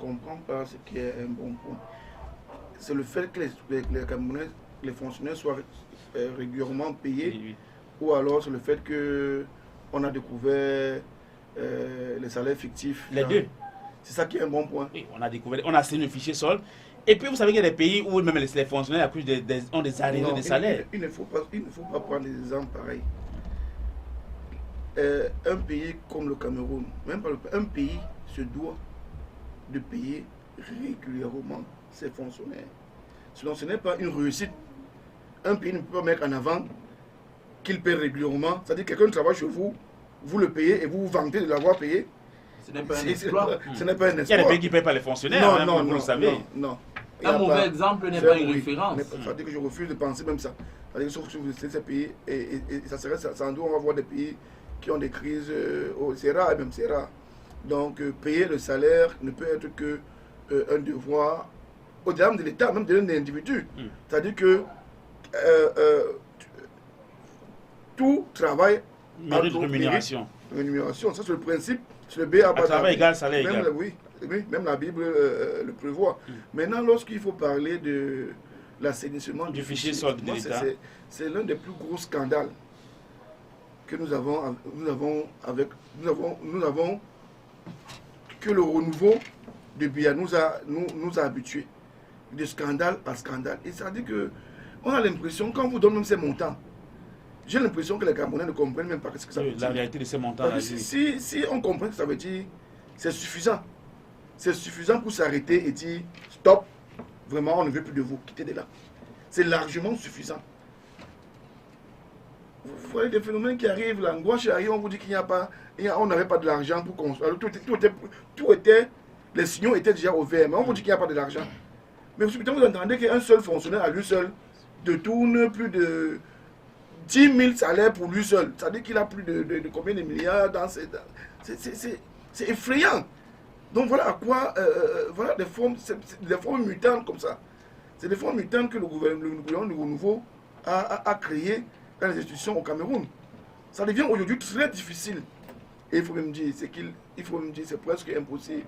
comprends pas ce qui est un bon point. C'est le fait que les Camerounais, les fonctionnaires soient régulièrement payés, Oui. ou alors c'est le fait qu'on a découvert les salaires fictifs. Les deux. C'est ça qui est un bon point. Oui, on a découvert, on a signé le fichier sol. Et puis vous savez qu'il y a des pays où même les fonctionnaires ont des arrêts de salaire. Il ne faut pas prendre des exemples pareils. Un pays comme le Cameroun, même pas un pays se doit de payer régulièrement ses fonctionnaires. Sinon, ce n'est pas une réussite. Un pays ne peut pas mettre en avant qu'il paie régulièrement. C'est-à-dire que quelqu'un travaille chez vous, vous le payez et vous vous vantez de l'avoir payé. Ce n'est pas un exploit. Ce n'est pas un Il y a des exploit. pays qui ne payent pas les fonctionnaires, Non, vous le savez. Non. Un mauvais exemple n'est pas une référence. C'est-à-dire que je refuse de penser même ça. C'est-à-dire que sauf que ces pays, et ça serait sans doute, on va voir des pays qui ont des crises, c'est rare même, c'est rare. Donc payer le salaire ne peut être que un devoir au-delà de l'État, même de l'individu. C'est-à-dire que tout travail mérite rémunération. Rémunération, ça c'est le principe, c'est le B.A. Travail égal, salaire égal. Oui, même la Bible le prévoit. Maintenant, lorsqu'il faut parler de l'assainissement du fichier solde de l'État, c'est l'un des plus gros scandales que nous avons que le renouveau de BIA nous a habitués de scandale à scandale. Et ça dit que on a l'impression, quand on vous donne même ces montants, j'ai l'impression que les Camerounais ne comprennent même pas ce que ça veut dire. La réalité de ces montants. Si on comprend ce que ça veut dire, c'est suffisant. C'est suffisant pour s'arrêter et dire stop, vraiment on ne veut plus de vous, quittez de là. C'est largement suffisant. Vous voyez des phénomènes qui arrivent, l'angoisse arrive, on vous dit qu'il n'y a pas, on n'avait pas de l'argent pour construire. Tout était, les signaux étaient déjà au vert, mais on vous dit qu'il n'y a pas de l'argent. Mais vous entendez qu'un seul fonctionnaire à lui seul détourne plus de 10 000 salaires pour lui seul. C'est-à-dire qu'il a plus de combien de milliards dans ces... C'est effrayant. Donc voilà à quoi... voilà des formes mutantes comme ça. C'est des formes mutantes que le gouvernement du Renouveau a créées dans les institutions au Cameroun. Ça devient aujourd'hui très difficile. Et il faut même dire, c'est presque impossible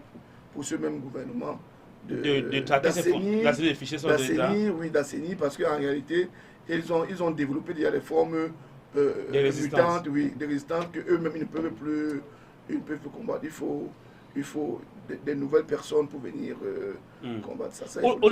pour ce même gouvernement d'assainir les fichiers sur d'assainir, parce qu'en réalité, ils ont développé déjà des formes mutantes, des résistances qu'eux-mêmes ils ne peuvent plus combattre. Il faut des nouvelles personnes pour venir combattre ça.